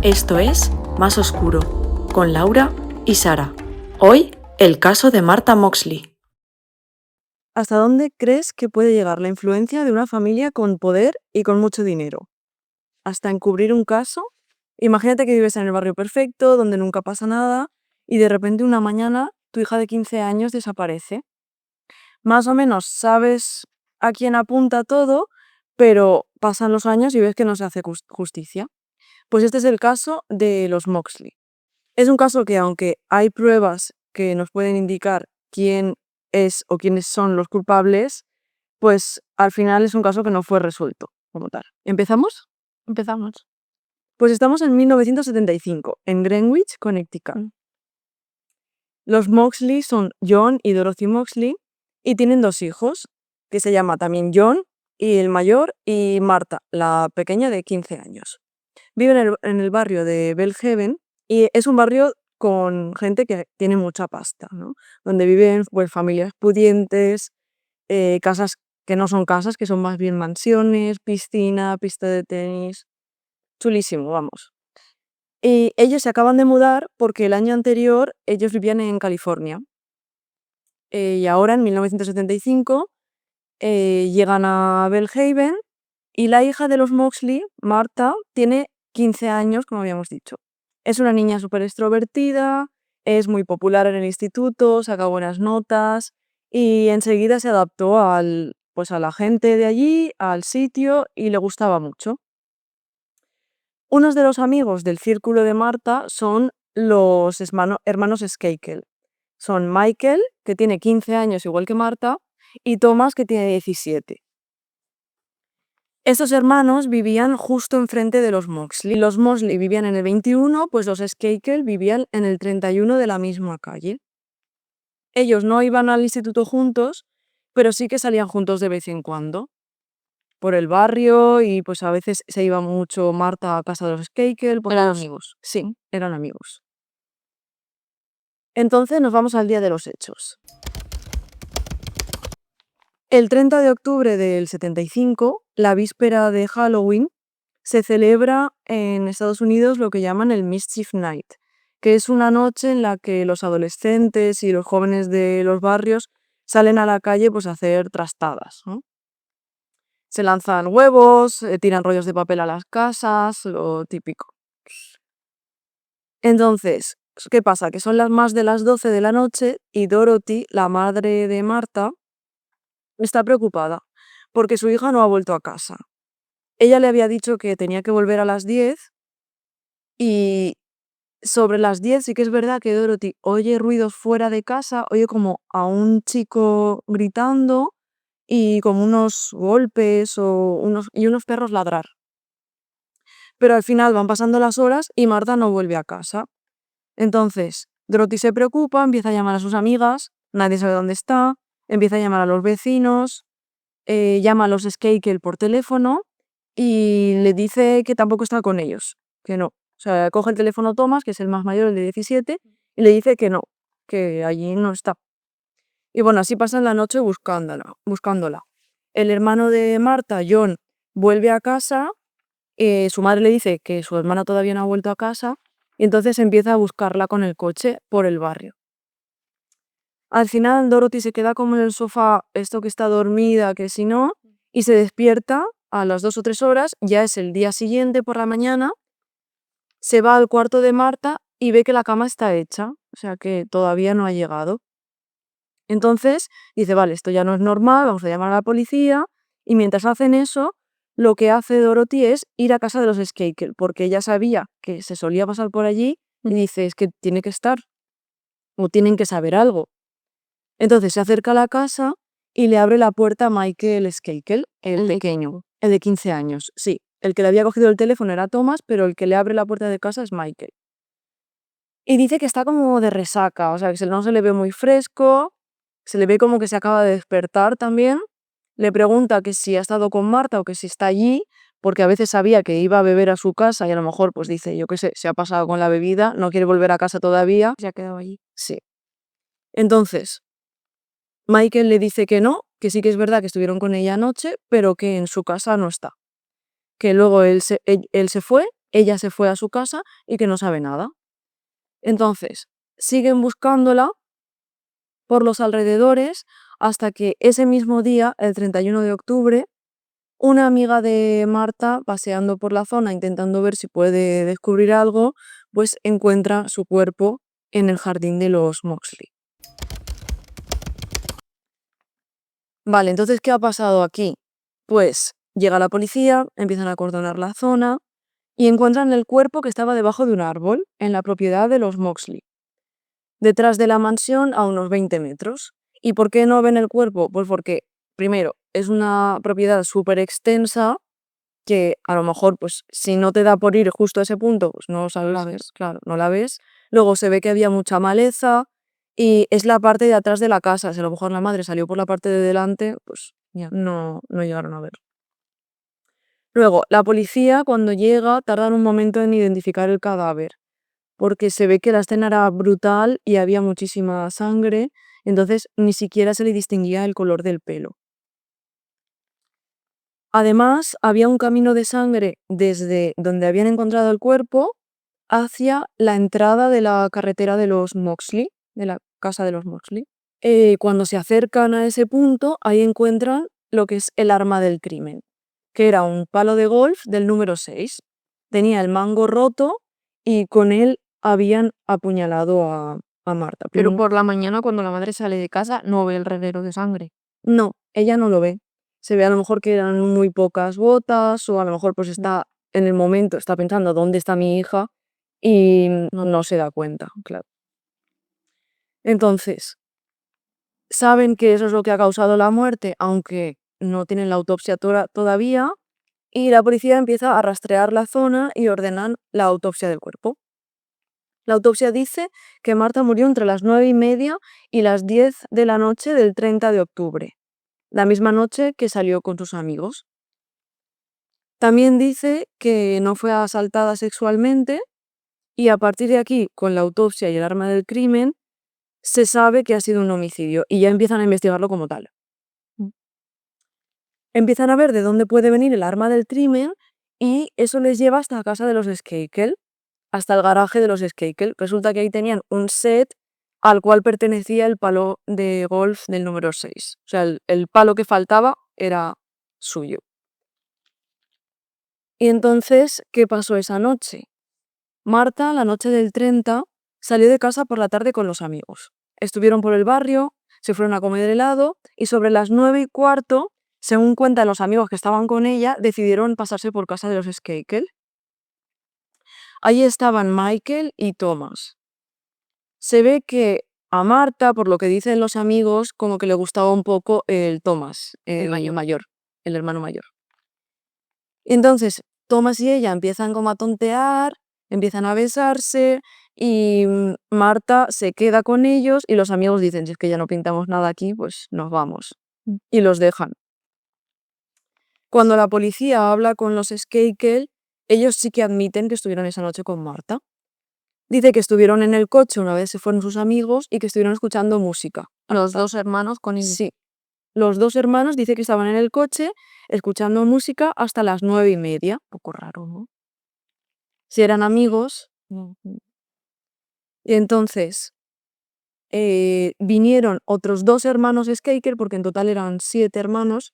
Esto es Más Oscuro, con Laura y Sara. Hoy, el caso de Martha Moxley. ¿Hasta dónde crees que puede llegar la influencia de una familia con poder y con mucho dinero? ¿Hasta encubrir un caso? Imagínate que vives en el barrio perfecto, donde nunca pasa nada, y de repente una mañana tu hija de 15 años desaparece. Más o menos sabes a quién apunta todo, pero pasan los años y ves que no se hace justicia. Pues este es el caso de los Moxley. Es un caso que, aunque hay pruebas que nos pueden indicar quién es o quiénes son los culpables, pues al final es un caso que no fue resuelto como tal. ¿Empezamos? Empezamos. Pues estamos en 1975, en Greenwich, Connecticut. Los Moxley son John y Dorothy Moxley y tienen 2 hijos, que se llama también John, y el mayor, y Martha, la pequeña de 15 años. Viven en el barrio de Bellhaven y es un barrio con gente que tiene mucha pasta, ¿no? Donde viven pues, familias pudientes, casas que no son casas, que son más bien mansiones, piscina, pista de tenis. Chulísimo, vamos. Y ellos se acaban de mudar porque el año anterior ellos vivían en California. Y ahora, en 1975, llegan a Bellhaven y la hija de los Moxley, Martha, tiene 15 años, como habíamos dicho. Es una niña súper extrovertida, es muy popular en el instituto, saca buenas notas y enseguida se adaptó a la gente de allí, al sitio, y le gustaba mucho. Unos de los amigos del círculo de Martha son los hermanos Skakel. Son Michael, que tiene 15 años igual que Martha, y Thomas, que tiene 17. Estos hermanos vivían justo enfrente de los Moxley. Los Moxley vivían en el 21, pues los Skakel vivían en el 31 de la misma calle. Ellos no iban al instituto juntos, pero sí que salían juntos de vez en cuando por el barrio, y pues a veces se iba mucho Martha a casa de los Skakel. Eran amigos. Sí, eran amigos. Entonces nos vamos al día de los hechos. El 30 de octubre del 75, la víspera de Halloween, se celebra en Estados Unidos lo que llaman el Mischief Night, que es una noche en la que los adolescentes y los jóvenes de los barrios salen a la calle pues, a hacer trastadas, ¿no? Se lanzan huevos, tiran rollos de papel a las casas, lo típico. Entonces, ¿qué pasa? Que son más de las 12 de la noche y Dorothy, la madre de Martha, está preocupada porque su hija no ha vuelto a casa. Ella le había dicho que tenía que volver a las 10 y sobre las 10 sí que es verdad que Dorothy oye ruidos fuera de casa, oye como a un chico gritando y como unos golpes y unos perros ladrar. Pero al final van pasando las horas y Martha no vuelve a casa. Entonces, Dorothy se preocupa, empieza a llamar a sus amigas, nadie sabe dónde está, empieza a llamar a los vecinos, llama a los Skakel por teléfono y le dice que tampoco está con ellos, que no. O sea, coge el teléfono Thomas, que es el más mayor, el de 17, y le dice que no, que allí no está. Y bueno, así pasan la noche buscándola. El hermano de Martha, John, vuelve a casa, su madre le dice que su hermana todavía no ha vuelto a casa, y entonces empieza a buscarla con el coche por el barrio. Al final Dorothy se queda como en el sofá, esto que está dormida, que si no, y se despierta a las 2 o 3 horas, ya es el día siguiente por la mañana, se va al cuarto de Martha y ve que la cama está hecha, o sea que todavía no ha llegado. Entonces dice, vale, esto ya no es normal, vamos a llamar a la policía, y mientras hacen eso, lo que hace Dorothy es ir a casa de los Skakel, porque ella sabía que se solía pasar por allí, y dice, es que tiene que estar, o tienen que saber algo. Entonces se acerca a la casa y le abre la puerta a Michael Skakel, el pequeño, el de 15 años, sí. El que le había cogido el teléfono era Thomas, pero el que le abre la puerta de casa es Michael. Y dice que está como de resaca, o sea, que no se le ve muy fresco, se le ve como que se acaba de despertar también. Le pregunta que si ha estado con Martha o que si está allí, porque a veces sabía que iba a beber a su casa y a lo mejor pues dice, yo qué sé, se ha pasado con la bebida, no quiere volver a casa todavía. Se ha quedado allí. Sí. Entonces, Michael le dice que no, que sí que es verdad que estuvieron con ella anoche, pero que en su casa no está. Que luego él se fue ella se fue a su casa y que no sabe nada. Entonces, siguen buscándola por los alrededores hasta que ese mismo día, el 31 de octubre, una amiga de Marta, paseando por la zona intentando ver si puede descubrir algo, pues encuentra su cuerpo en el jardín de los Moxley. Vale, entonces, ¿qué ha pasado aquí? Pues llega la policía, empiezan a acordonar la zona y encuentran el cuerpo que estaba debajo de un árbol en la propiedad de los Moxley, detrás de la mansión a unos 20 metros. ¿Y por qué no ven el cuerpo? Pues porque, primero, es una propiedad súper extensa que a lo mejor, pues, si no te da por ir justo a ese punto, pues no La sabes, ves. claro, no la ves. Luego se ve que había mucha maleza y es la parte de atrás de la casa. Si a lo mejor la madre salió por la parte de delante, pues Ya. no llegaron a ver. Luego, la policía cuando llega tardan un momento en identificar el cadáver, porque se ve que la escena era brutal y había muchísima sangre, entonces ni siquiera se le distinguía el color del pelo. Además, había un camino de sangre desde donde habían encontrado el cuerpo hacia la entrada de la carretera de los Moxley, de la casa de los Moxley. Cuando se acercan a ese punto, ahí encuentran lo que es el arma del crimen, que era un palo de golf del número 6. Tenía el mango roto y con él habían apuñalado a Marta. Pero por la mañana, cuando la madre sale de casa, no ve el reguero de sangre. No, ella no lo ve. Se ve a lo mejor que eran muy pocas gotas o a lo mejor pues está en el momento, está pensando dónde está mi hija y no se da cuenta, claro. Entonces, saben que eso es lo que ha causado la muerte, aunque no tienen la autopsia todavía, y la policía empieza a rastrear la zona y ordenan la autopsia del cuerpo. La autopsia dice que Marta murió entre las 9:30 y las 10 de la noche del 30 de octubre, la misma noche que salió con sus amigos. También dice que no fue asaltada sexualmente y a partir de aquí, con la autopsia y el arma del crimen, se sabe que ha sido un homicidio y ya empiezan a investigarlo como tal. Empiezan a ver de dónde puede venir el arma del crimen y eso les lleva hasta la casa de los Skakel, hasta el garaje de los Skakel. Resulta que ahí tenían un set al cual pertenecía el palo de golf del número 6. O sea, el palo que faltaba era suyo. Y entonces, ¿qué pasó esa noche? Marta, la noche del 30, salió de casa por la tarde con los amigos. Estuvieron por el barrio, se fueron a comer helado y sobre las 9:15, según cuentan los amigos que estaban con ella, decidieron pasarse por casa de los Skakel. Allí estaban Michael y Thomas. Se ve que a Marta, por lo que dicen los amigos, como que le gustaba un poco el Thomas, el mayor, el hermano mayor. Entonces, Thomas y ella empiezan como a tontear, empiezan a besarse y Marta se queda con ellos y los amigos dicen, si es que ya no pintamos nada aquí, pues nos vamos. Y los dejan. Cuando la policía habla con los Skakel, ellos sí que admiten que estuvieron esa noche con Marta. Dice que estuvieron en el coche una vez se fueron sus amigos y que estuvieron escuchando música. Los dos hermanos con ellos. Sí. Los dos hermanos dice que estaban en el coche escuchando música hasta las 9:30. Un poco raro, ¿no? Si eran amigos. Y entonces vinieron otros 2 hermanos Skakel, porque en total eran 7 hermanos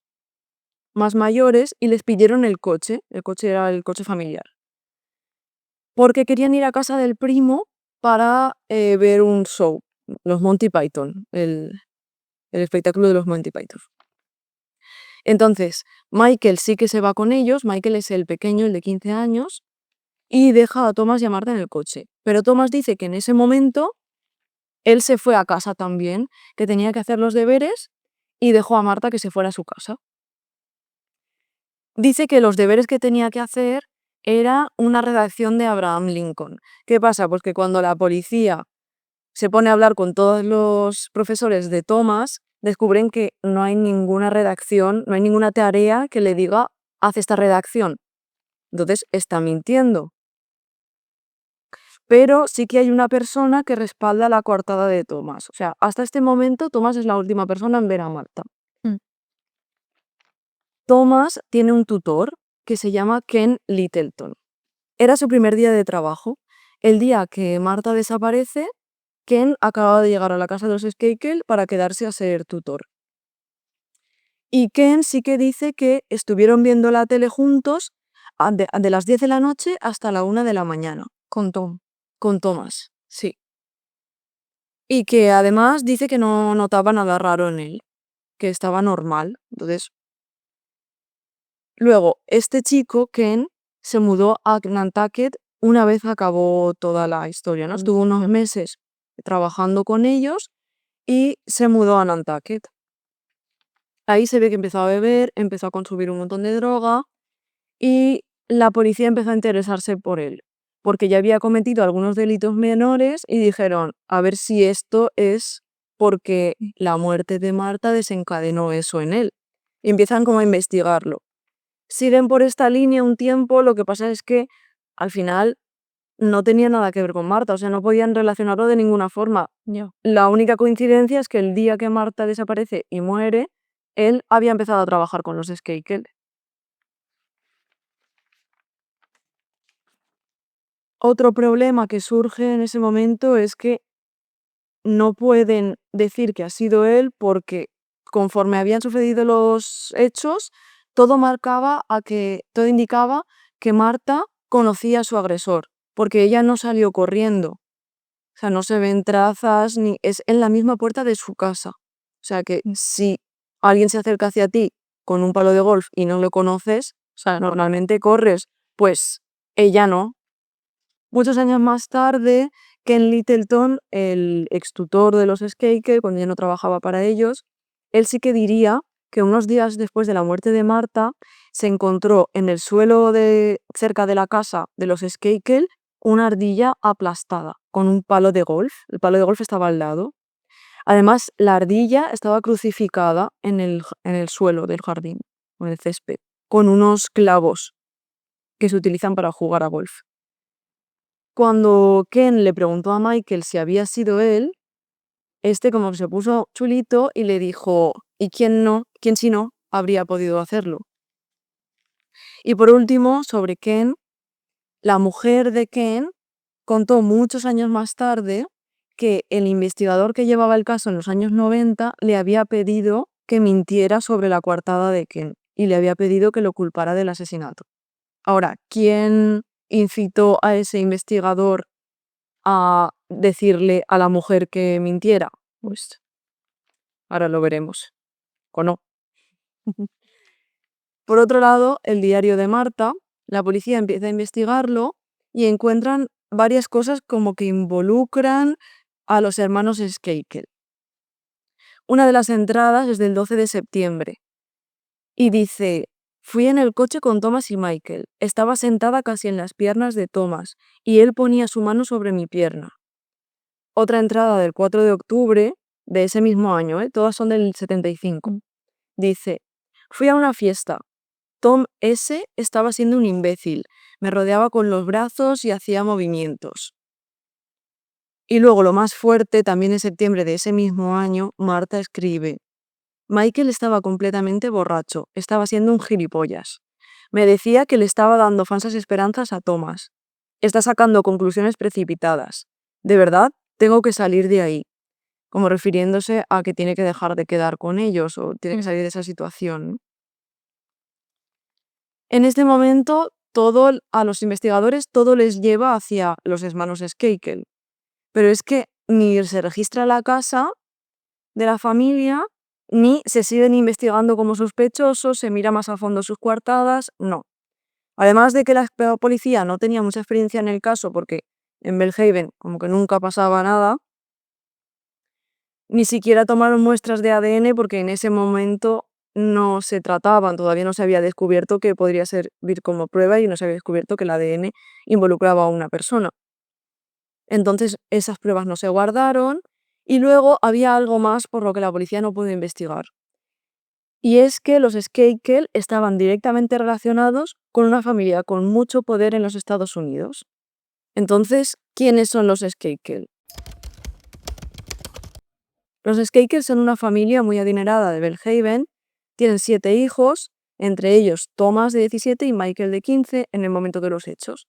más mayores, y les pidieron el coche. El coche era el coche familiar. Porque querían ir a casa del primo para ver un show, los Monty Python, el espectáculo de los Monty Python. Entonces, Michael sí que se va con ellos, Michael es el pequeño, el de 15 años, y deja a Thomas y a Marta en el coche. Pero Thomas dice que en ese momento él se fue a casa también, que tenía que hacer los deberes y dejó a Marta que se fuera a su casa. Dice que los deberes que tenía que hacer era una redacción de Abraham Lincoln. ¿Qué pasa? Pues que cuando la policía se pone a hablar con todos los profesores de Thomas, descubren que no hay ninguna redacción, no hay ninguna tarea que le diga, haz esta redacción. Entonces, está mintiendo. Pero sí que hay una persona que respalda la coartada de Thomas. O sea, hasta este momento Thomas es la última persona en ver a Marta. Thomas tiene un tutor que se llama Ken Littleton. Era su primer día de trabajo. El día que Marta desaparece, Ken acababa de llegar a la casa de los Skakel para quedarse a ser tutor. Y Ken sí que dice que estuvieron viendo la tele juntos de las 10 de la noche hasta la 1 de la mañana. Con Tom. Con Thomas, sí. Y que además dice que no notaba nada raro en él, que estaba normal. Entonces, luego, este chico, Ken, se mudó a Nantucket una vez acabó toda la historia, ¿no? Estuvo unos meses trabajando con ellos y se mudó a Nantucket. Ahí se ve que empezó a beber, empezó a consumir un montón de droga y la policía empezó a interesarse por él, porque ya había cometido algunos delitos menores y dijeron, a ver si esto es porque la muerte de Marta desencadenó eso en él. Y empiezan como a investigarlo. Siguen por esta línea un tiempo, lo que pasa es que al final no tenía nada que ver con Marta, o sea, no podían relacionarlo de ninguna forma. Ya. La única coincidencia es que el día que Marta desaparece y muere, él había empezado a trabajar con los Skakel. Otro problema que surge en ese momento es que no pueden decir que ha sido él porque conforme habían sucedido los hechos, todo indicaba que Marta conocía a su agresor, porque ella no salió corriendo. O sea, no se ven trazas, ni es en la misma puerta de su casa. O sea que si alguien se acerca hacia ti con un palo de golf y no lo conoces, o sea, normalmente corres, pues ella no. Muchos años más tarde, Ken Littleton, el extutor de los Skakel, cuando ya no trabajaba para ellos, él sí que diría que unos días después de la muerte de Marta, se encontró en el suelo cerca de la casa de los Skakel una ardilla aplastada con un palo de golf. El palo de golf estaba al lado. Además, la ardilla estaba crucificada en el suelo del jardín, en el césped, con unos clavos que se utilizan para jugar a golf. Cuando Ken le preguntó a Michael si había sido él, este como que se puso chulito y le dijo, ¿y quién si no habría podido hacerlo? Y por último, sobre Ken, la mujer de Ken contó muchos años más tarde que el investigador que llevaba el caso en los años 90 le había pedido que mintiera sobre la coartada de Ken y le había pedido que lo culpara del asesinato. Ahora, ¿quién incitó a ese investigador a decirle a la mujer que mintiera? Pues ahora lo veremos. ¿O no? Por otro lado, el diario de Marta, la policía empieza a investigarlo y encuentran varias cosas como que involucran a los hermanos Skakel. Una de las entradas es del 12 de septiembre y dice, fui en el coche con Thomas y Michael. Estaba sentada casi en las piernas de Thomas y él ponía su mano sobre mi pierna. Otra entrada del 4 de octubre de ese mismo año, todas son del 75. Dice, fui a una fiesta. Tom S. estaba siendo un imbécil. Me rodeaba con los brazos y hacía movimientos. Y luego lo más fuerte, también en septiembre de ese mismo año, Marta escribe, Michael estaba completamente borracho, estaba siendo un gilipollas. Me decía que le estaba dando falsas esperanzas a Thomas. Está sacando conclusiones precipitadas. De verdad, tengo que salir de ahí. Como refiriéndose a que tiene que dejar de quedar con ellos o tiene que salir de esa situación. En este momento, a los investigadores todo les lleva hacia los hermanos Skakel. Pero es que ni se registra la casa de la familia, ni se siguen investigando como sospechosos, se mira más a fondo sus coartadas, no. Además de que la policía no tenía mucha experiencia en el caso, porque en Belhaven como que nunca pasaba nada, ni siquiera tomaron muestras de ADN porque en ese momento no se trataban, todavía no se había descubierto que podría servir como prueba y no se había descubierto que el ADN involucraba a una persona. Entonces esas pruebas no se guardaron y luego había algo más por lo que la policía no pudo investigar. Y es que los Skakel estaban directamente relacionados con una familia con mucho poder en los Estados Unidos. Entonces, ¿quiénes son los Skakel? Los Skakel son una familia muy adinerada de Belhaven, tienen 7 hijos, entre ellos Thomas de 17 y Michael de 15 en el momento de los hechos.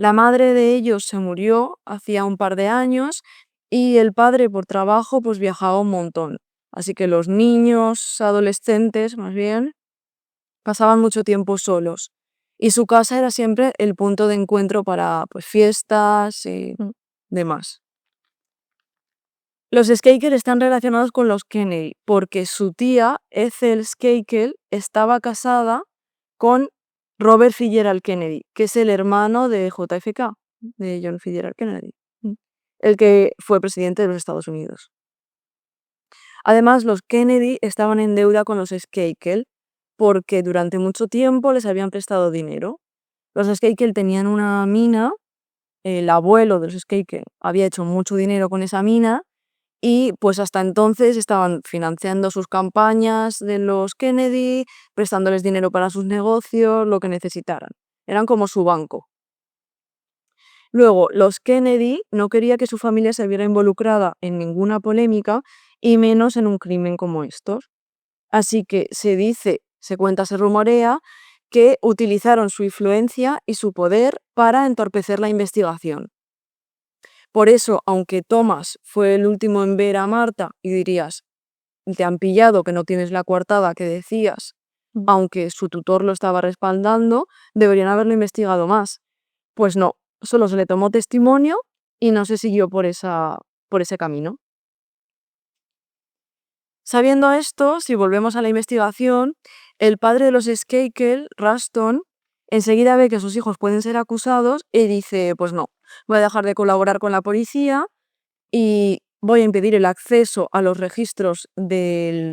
La madre de ellos se murió hacía un par de años y el padre por trabajo pues viajaba un montón. Así que los niños, adolescentes más bien, pasaban mucho tiempo solos. Y su casa era siempre el punto de encuentro para pues, fiestas y Mm. demás. Los Skakel están relacionados con los Kennedy porque su tía, Ethel Skakel, estaba casada con Robert Fitzgerald Kennedy, que es el hermano de JFK, de John Fitzgerald Kennedy, el que fue presidente de los Estados Unidos. Además, los Kennedy estaban en deuda con los Skakel porque durante mucho tiempo les habían prestado dinero. Los Skakel tenían una mina, el abuelo de los Skakel había hecho mucho dinero con esa mina y pues hasta entonces estaban financiando sus campañas de los Kennedy, prestándoles dinero para sus negocios, lo que necesitaran. Eran como su banco. Luego, los Kennedy no quería que su familia se viera involucrada en ninguna polémica y menos en un crimen como estos. Así que se dice, se cuenta, se rumorea que utilizaron su influencia y su poder para entorpecer la investigación. Por eso, aunque Thomas fue el último en ver a Marta y dirías, te han pillado que no tienes la coartada que decías, aunque su tutor lo estaba respaldando, deberían haberlo investigado más. Pues no, solo se le tomó testimonio y no se siguió por ese camino. Sabiendo esto, si volvemos a la investigación, el padre de los Skakel, Ruston, enseguida ve que sus hijos pueden ser acusados y dice, pues no, voy a dejar de colaborar con la policía y voy a impedir el acceso a los registros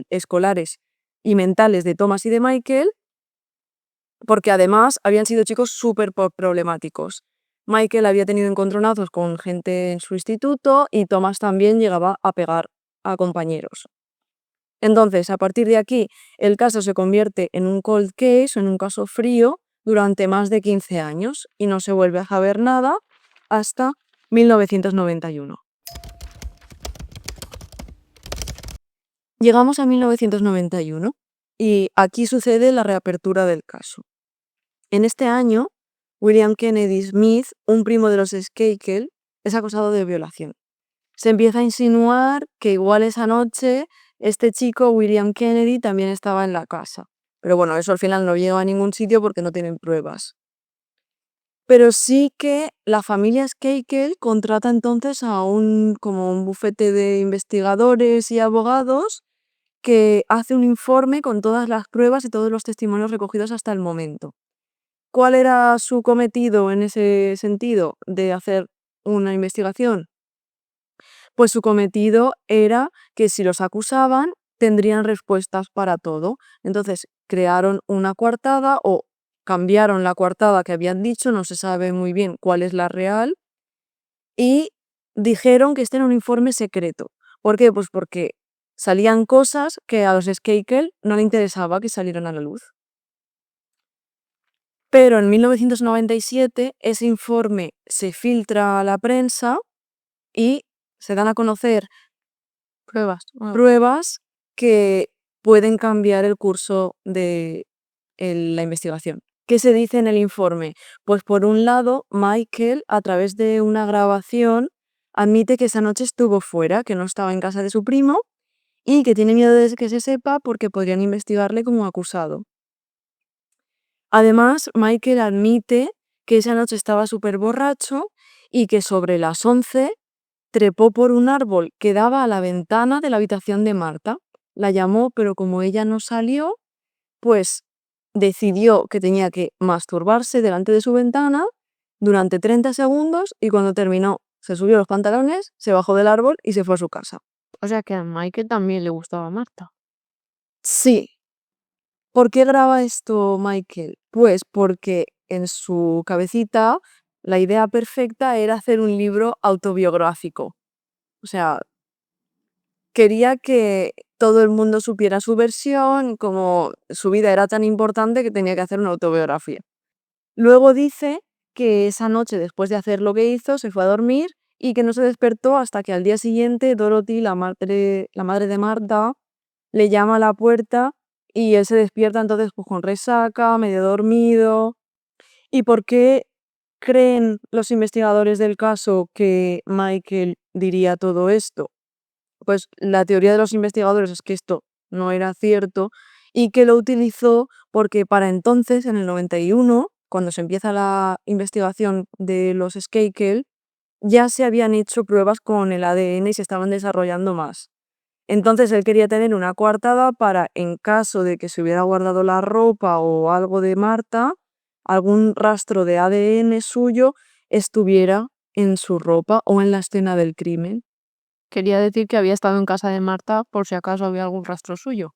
escolares y mentales de Thomas y de Michael, porque además habían sido chicos súper problemáticos. Michael había tenido encontronazos con gente en su instituto y Thomas también llegaba a pegar a compañeros. Entonces, a partir de aquí, el caso se convierte en un cold case, en un caso frío, durante más de 15 años y no se vuelve a saber nada hasta 1991. Llegamos a 1991 y aquí sucede la reapertura del caso. En este año, William Kennedy Smith, un primo de los Skakel, es acusado de violación. Se empieza a insinuar que igual esa noche este chico, William Kennedy, también estaba en la casa. Pero bueno, eso al final no llega a ningún sitio porque no tienen pruebas. Pero sí que la familia Skakel contrata entonces a como un bufete de investigadores y abogados que hace un informe con todas las pruebas y todos los testimonios recogidos hasta el momento. ¿Cuál era su cometido en ese sentido de hacer una investigación? Pues su cometido era que si los acusaban, tendrían respuestas para todo. Entonces crearon una coartada o cambiaron la coartada que habían dicho, no se sabe muy bien cuál es la real, y dijeron que este era un informe secreto. ¿Por qué? Pues porque salían cosas que a los Skakel no le interesaba que salieran a la luz. Pero en 1997 ese informe se filtra a la prensa y se dan a conocer pruebas que pueden cambiar el curso de la investigación. ¿Qué se dice en el informe? Pues por un lado, Michael, a través de una grabación, admite que esa noche estuvo fuera, que no estaba en casa de su primo y que tiene miedo de que se sepa porque podrían investigarle como acusado. Además, Michael admite que esa noche estaba súper borracho y que sobre las 11 trepó por un árbol que daba a la ventana de la habitación de Marta. La llamó, pero como ella no salió, pues decidió que tenía que masturbarse delante de su ventana durante 30 segundos y cuando terminó se subió los pantalones, se bajó del árbol y se fue a su casa. O sea que a Michael también le gustaba Marta. Sí. ¿Por qué graba esto Michael? Pues porque en su cabecita la idea perfecta era hacer un libro autobiográfico. O sea, quería que todo el mundo supiera su versión, como su vida era tan importante que tenía que hacer una autobiografía. Luego dice que esa noche, después de hacer lo que hizo, se fue a dormir y que no se despertó hasta que al día siguiente Dorothy, la madre de Marta, le llama a la puerta y él se despierta entonces pues, con resaca, medio dormido. ¿Y por qué creen los investigadores del caso que Michael diría todo esto? Pues la teoría de los investigadores es que esto no era cierto y que lo utilizó porque para entonces, en el 91, cuando se empieza la investigación de los Skakel, ya se habían hecho pruebas con el ADN y se estaban desarrollando más. Entonces él quería tener una coartada para, en caso de que se hubiera guardado la ropa o algo de Marta, algún rastro de ADN suyo estuviera en su ropa o en la escena del crimen. Quería decir que había estado en casa de Marta por si acaso había algún rastro suyo.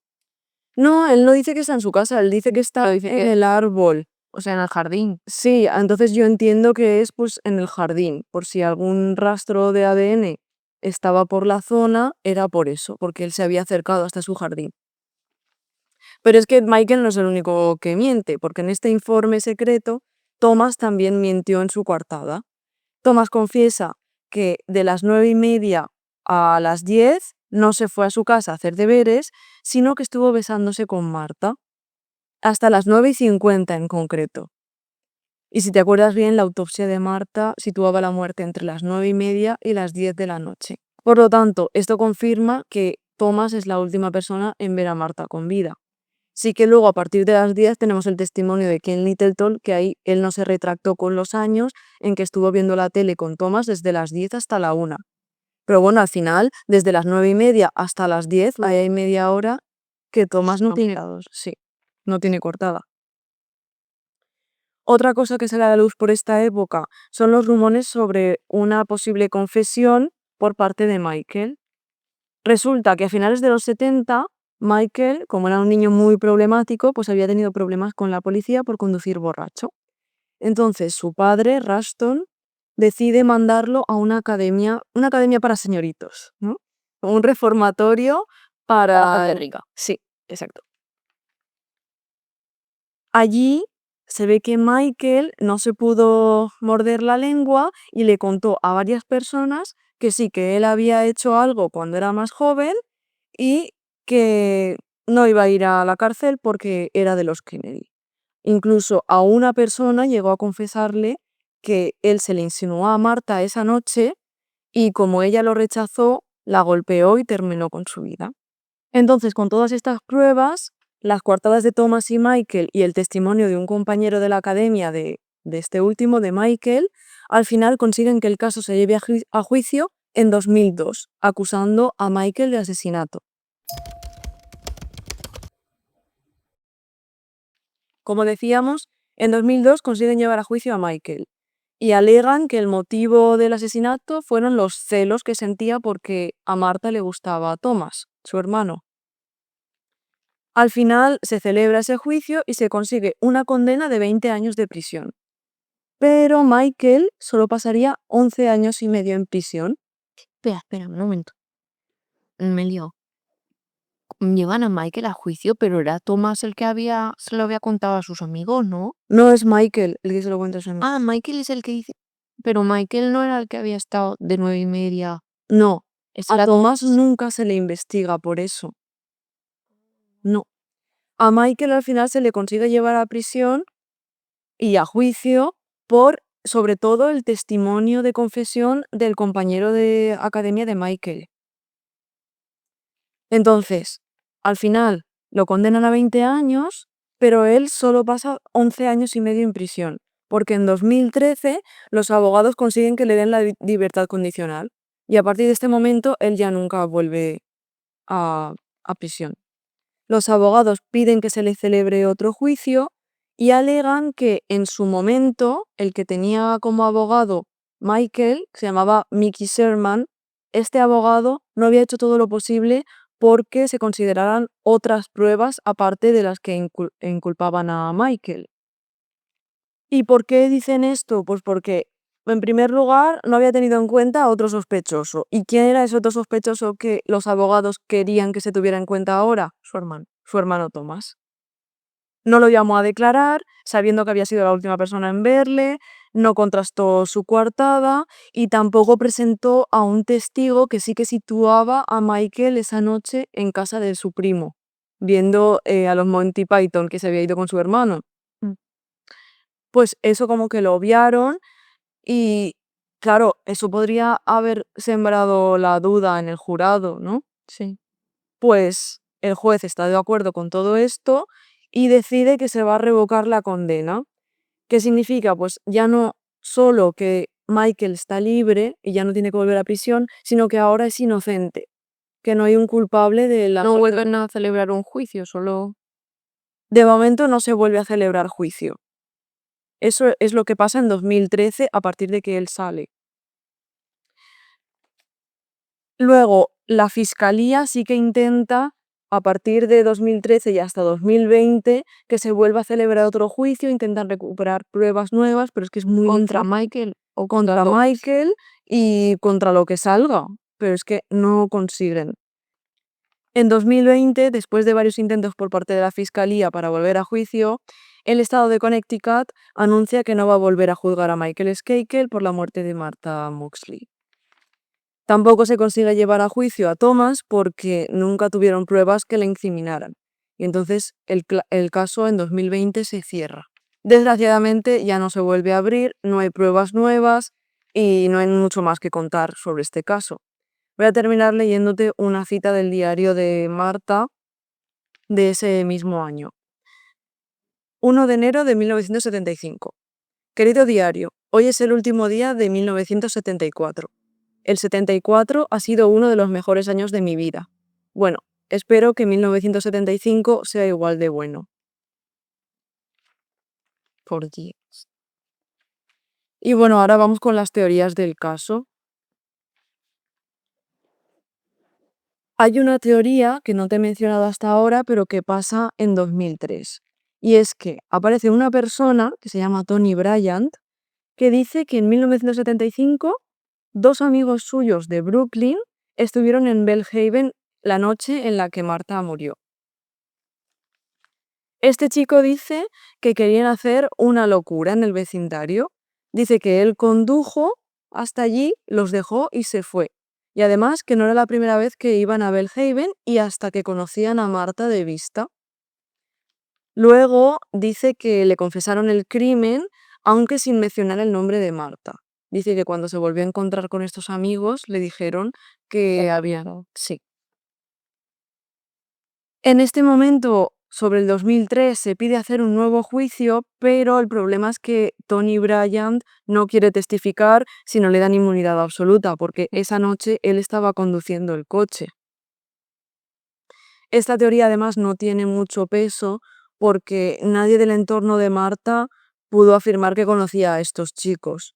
No, él no dice que está en su casa, él dice que está Pero dice en que- el árbol. O sea, en el jardín. Sí, entonces yo entiendo que es pues en el jardín, por si algún rastro de ADN estaba por la zona, era por eso, porque él se había acercado hasta su jardín. Pero es que Michael no es el único que miente, porque en este informe secreto, Thomas también mintió en su coartada. Thomas confiesa que de las 9:30 a las 10 no se fue a su casa a hacer deberes, sino que estuvo besándose con Marta, hasta las 9:50 en concreto. Y si te acuerdas bien, la autopsia de Marta situaba la muerte entre las 9:30 y las 10 de la noche. Por lo tanto, esto confirma que Thomas es la última persona en ver a Marta con vida. Sí que luego a partir de las 10 tenemos el testimonio de Ken Littleton, que ahí él no se retractó con los años en que estuvo viendo la tele con Thomas desde las 10 hasta la 1. Pero bueno, al final, desde las 9:30 hasta las 10, ahí hay media hora que Thomas no tiene, sí, no tiene cortada. Otra cosa que sale a la luz por esta época son los rumores sobre una posible confesión por parte de Michael. Resulta que a finales de los 70, Michael, como era un niño muy problemático, pues había tenido problemas con la policía por conducir borracho. Entonces su padre, Rushton, decide mandarlo a una academia para señoritos, ¿no? Un reformatorio para... gente rica. Sí, exacto. Allí se ve que Michael no se pudo morder la lengua y le contó a varias personas que sí, que él había hecho algo cuando era más joven y que no iba a ir a la cárcel porque era de los Kennedy. Incluso a una persona llegó a confesarle que él se le insinuó a Marta esa noche y como ella lo rechazó, la golpeó y terminó con su vida. Entonces, con todas estas pruebas, las coartadas de Thomas y Michael y el testimonio de un compañero de la academia de este último, de Michael, al final consiguen que el caso se lleve a juicio en 2002, acusando a Michael de asesinato. Como decíamos, en 2002 consiguen llevar a juicio a Michael y alegan que el motivo del asesinato fueron los celos que sentía porque a Marta le gustaba a Thomas, su hermano. Al final se celebra ese juicio y se consigue una condena de 20 años de prisión. Pero Michael solo pasaría 11 años y medio en prisión. Espera, un momento. Me lío. Llevan a Michael a juicio, pero era Thomas el que se lo había contado a sus amigos, ¿no? No es Michael el que se lo cuenta a su amigo. Ah, Michael es el que dice. Pero Michael no era el que había estado de 9:30. No, Ese a era Thomas nunca se le investiga por eso. No. A Michael al final se le consigue llevar a prisión y a juicio por, sobre todo, el testimonio de confesión del compañero de academia de Michael. Entonces, al final lo condenan a 20 años, pero él solo pasa 11 años y medio en prisión, porque en 2013 los abogados consiguen que le den la libertad condicional y a partir de este momento él ya nunca vuelve a prisión. Los abogados piden que se le celebre otro juicio y alegan que en su momento el que tenía como abogado Michael, que se llamaba Mickey Sherman, este abogado no había hecho todo lo posible porque se consideraran otras pruebas aparte de las que inculpaban a Michael. ¿Y por qué dicen esto? Pues porque, en primer lugar, no había tenido en cuenta a otro sospechoso. ¿Y quién era ese otro sospechoso que los abogados querían que se tuviera en cuenta ahora? Su hermano Thomas. No lo llamó a declarar, sabiendo que había sido la última persona en verle, no contrastó su coartada y tampoco presentó a un testigo que sí que situaba a Michael esa noche en casa de su primo, viendo a los Monty Python que se había ido con su hermano. pues eso como que lo obviaron y, claro, eso podría haber sembrado la duda en el jurado, ¿no? Sí. Pues el juez está de acuerdo con todo esto y decide que se va a revocar la condena. ¿Qué significa? Pues ya no solo que Michael está libre y ya no tiene que volver a prisión, sino que ahora es inocente, que no hay un culpable de la... No vuelven a celebrar un juicio, solo... De momento no se vuelve a celebrar juicio. Eso es lo que pasa en 2013 a partir de que él sale. Luego, la fiscalía sí que intenta, a partir de 2013 y hasta 2020, que se vuelva a celebrar otro juicio, intentan recuperar pruebas nuevas, pero es que es muy ¿Contra Michael o contra los- Michael y contra lo que salga, pero es que no consiguen. En 2020, después de varios intentos por parte de la fiscalía para volver a juicio, el estado de Connecticut anuncia que no va a volver a juzgar a Michael Skakel por la muerte de Martha Moxley. Tampoco se consigue llevar a juicio a Thomas porque nunca tuvieron pruebas que le incriminaran. Y entonces el caso en 2020 se cierra. Desgraciadamente ya no se vuelve a abrir, no hay pruebas nuevas y no hay mucho más que contar sobre este caso. Voy a terminar leyéndote una cita del diario de Marta de ese mismo año. 1 de enero de 1975. Querido diario, hoy es el último día de 1974. El 74 ha sido uno de los mejores años de mi vida. Bueno, espero que 1975 sea igual de bueno. Por Dios. Y bueno, ahora vamos con las teorías del caso. Hay una teoría que no te he mencionado hasta ahora, pero que pasa en 2003. Y es que aparece una persona que se llama Tony Bryant, que dice que en 1975 dos amigos suyos de Brooklyn estuvieron en Bellhaven la noche en la que Martha murió. Este chico dice que querían hacer una locura en el vecindario. Dice que él condujo hasta allí, los dejó y se fue. Y además que no era la primera vez que iban a Bellhaven y hasta que conocían a Martha de vista. Luego dice que le confesaron el crimen, aunque sin mencionar el nombre de Martha. Dice que cuando se volvió a encontrar con estos amigos le dijeron que había... Sí. En este momento, sobre el 2003, se pide hacer un nuevo juicio, pero el problema es que Tony Bryant no quiere testificar si no le dan inmunidad absoluta, porque esa noche él estaba conduciendo el coche. Esta teoría además no tiene mucho peso porque nadie del entorno de Martha pudo afirmar que conocía a estos chicos.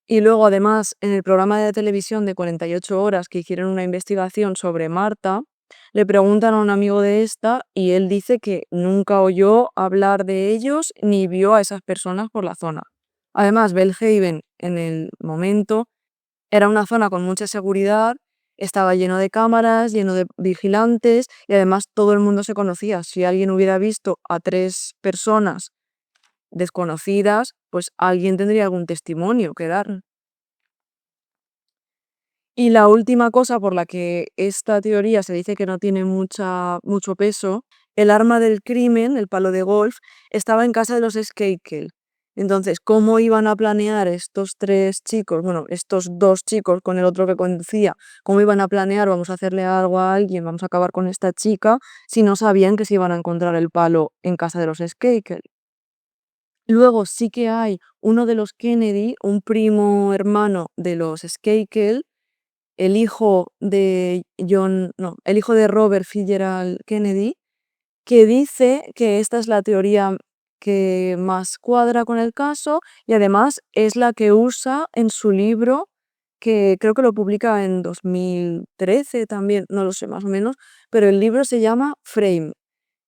Y luego además en el programa de televisión de 48 horas que hicieron una investigación sobre Martha, le preguntan a un amigo de esta y él dice que nunca oyó hablar de ellos ni vio a esas personas por la zona. Además, Bellhaven en el momento era una zona con mucha seguridad, estaba lleno de cámaras, lleno de vigilantes y además todo el mundo se conocía. Si alguien hubiera visto a 3 personas desconocidas, pues alguien tendría algún testimonio que dar. Y la última cosa por la que esta teoría se dice que no tiene mucho peso, el arma del crimen, el palo de golf, estaba en casa de los Skakel. Entonces, ¿cómo iban a planear estos 3 chicos, bueno, estos 2 chicos con el otro que conducía, cómo iban a planear, vamos a hacerle algo a alguien, vamos a acabar con esta chica, si no sabían que se iban a encontrar el palo en casa de los Skakel? Luego sí que hay uno de los Kennedy, un primo hermano de los Skakel, el hijo de el hijo de Robert Fitzgerald Kennedy, que dice que esta es la teoría que más cuadra con el caso y además es la que usa en su libro, que creo que lo publica en 2013 también, no lo sé más o menos, pero el libro se llama Frame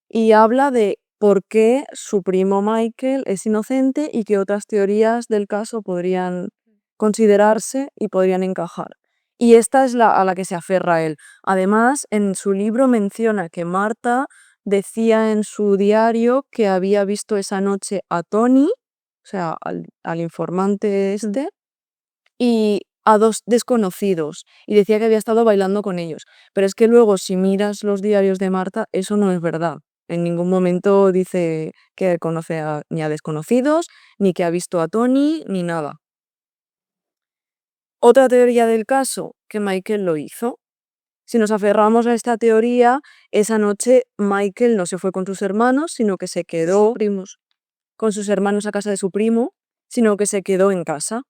y habla de por qué su primo Michael es inocente y qué otras teorías del caso podrían considerarse y podrían encajar. Y esta es a la que se aferra él. Además, en su libro menciona que Martha decía en su diario que había visto esa noche a Tony, o sea, al informante este, y a 2 desconocidos, y decía que había estado bailando con ellos. Pero es que luego, si miras los diarios de Martha, eso no es verdad. En ningún momento dice que conoce ni a desconocidos, ni que ha visto a Tony, ni nada. Otra teoría del caso, que Michael lo hizo. Si nos aferramos a esta teoría, esa noche Michael no se fue con sus hermanos, sino que se quedó con sus hermanos a casa de su primo, sino que se quedó en casa.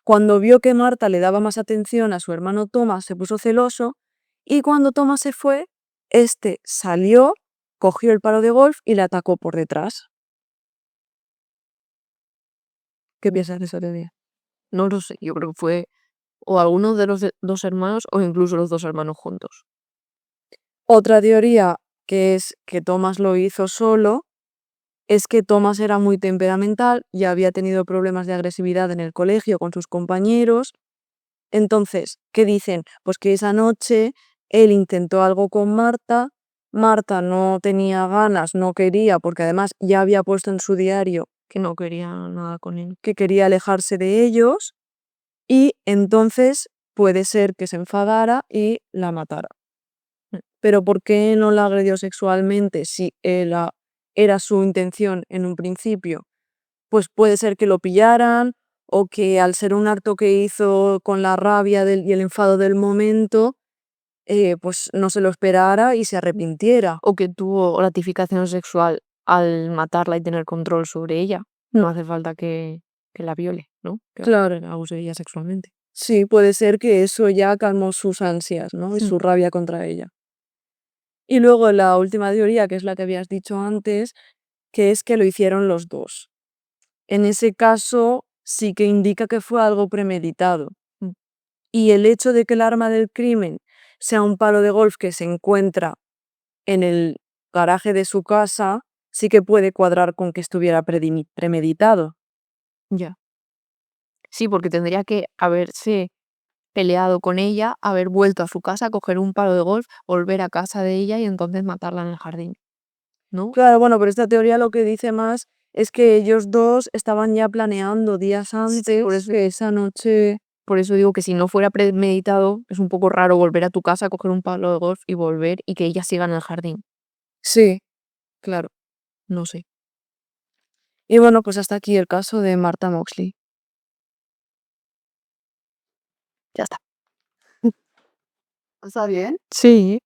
Cuando vio que Marta le daba más atención a su hermano Thomas, se puso celoso, y cuando Thomas se fue, este salió, cogió el palo de golf y le atacó por detrás. ¿Qué piensas de esa teoría? No lo sé, yo creo que fue o alguno de los dos hermanos o incluso los dos hermanos juntos. Otra teoría, que es que Thomas lo hizo solo, es que Thomas era muy temperamental, ya había tenido problemas de agresividad en el colegio con sus compañeros. Entonces, ¿qué dicen? Pues que esa noche él intentó algo con Marta, Marta no tenía ganas, no quería, porque además ya había puesto en su diario Que no quería nada con él. que quería alejarse de ellos, y entonces puede ser que se enfadara y la matara. Pero ¿por qué no la agredió sexualmente si era su intención en un principio? Pues puede ser que lo pillaran, o que al ser un acto que hizo con la rabia y el enfado del momento, pues no se lo esperara y se arrepintiera. O que tuvo gratificación sexual al matarla y tener control sobre ella. No hace falta que la viole, ¿no? Que Claro. abuse de ella sexualmente. Sí, puede ser que eso ya calmó sus ansias, ¿no? Y su rabia contra ella. Y luego la última teoría, que es la que habías dicho antes, que es que lo hicieron los dos. En ese caso sí que indica que fue algo premeditado. Y el hecho de que el arma del crimen sea un palo de golf que se encuentra en el garaje de su casa, sí que puede cuadrar con que estuviera premeditado. Ya. Sí, porque tendría que haberse peleado con ella, haber vuelto a su casa, coger un palo de golf, volver a casa de ella y entonces matarla en el jardín, ¿no? Claro, bueno, pero esta teoría lo que dice más es que ellos dos estaban ya planeando días antes por eso- que esa noche... Por eso digo que si no fuera premeditado, es un poco raro volver a tu casa, coger un palo de golf y volver y que ella siga en el jardín. Sí, claro. No sé. Y bueno, pues hasta aquí el caso de Martha Moxley. Ya está. ¿Está bien? Sí.